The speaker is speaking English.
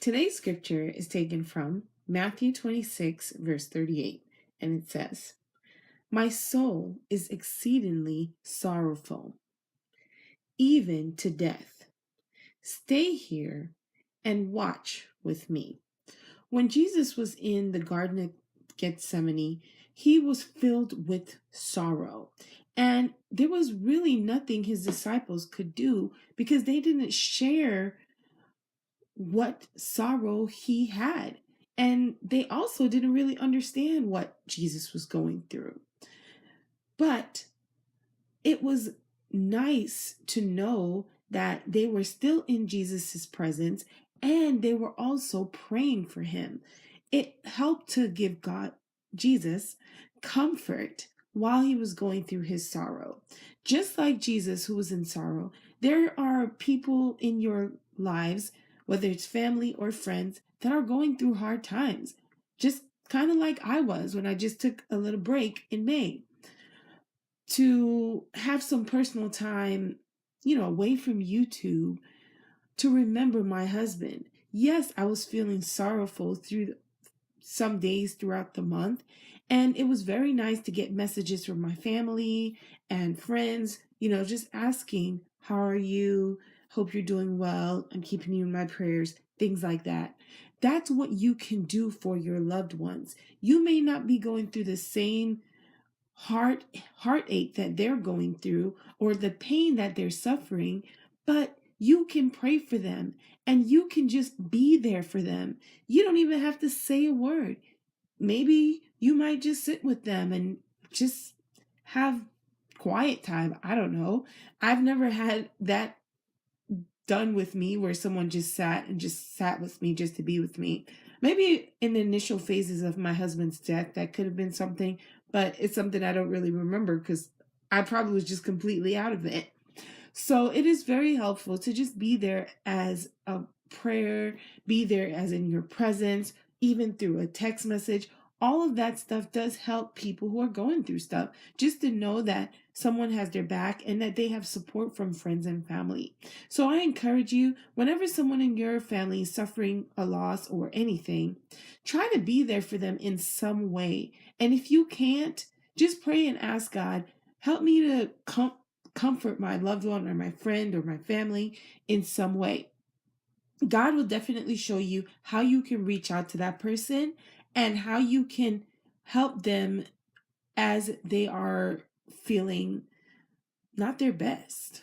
Today's scripture is taken from Matthew 26, verse 38, and it says, "My soul is exceedingly sorrowful, even to death. Stay here and watch with me." When Jesus was in the Garden of Gethsemane, he was filled with sorrow. And there was really nothing his disciples could do because they didn't share what sorrow he had. And they also didn't really understand what Jesus was going through. But it was nice to know that they were still in Jesus's presence and they were also praying for him. It helped to give Jesus, comfort while he was going through his sorrow. Just like Jesus, who was in sorrow, there are people in your lives, whether it's family or friends, that are going through hard times. Just kind of like I was when I just took a little break in May to have some personal time, away from YouTube to remember my husband. Yes, I was feeling sorrowful through some days throughout the month, and it was very nice to get messages from my family and friends, just asking, "How are you? Hope you're doing well. I'm keeping you in my prayers," things like that. That's what you can do for your loved ones. You may not be going through the same heartache that they're going through or the pain that they're suffering, but you can pray for them and you can just be there for them. You don't even have to say a word. Maybe you might just sit with them and just have quiet time. I don't know. I've never had that done with me where someone just sat with me just to be with me. Maybe in the initial phases of my husband's death, that could have been something, but it's something I don't really remember because I probably was just completely out of it. So it is very helpful to just be there as a prayer, be there as in your presence, even through a text message. All of that stuff does help people who are going through stuff, just to know that someone has their back and that they have support from friends and family. So I encourage you, whenever someone in your family is suffering a loss or anything, try to be there for them in some way. And if you can't, just pray and ask God, help me to comfort my loved one or my friend or my family in some way. God will definitely show you how you can reach out to that person and how you can help them as they are feeling not their best.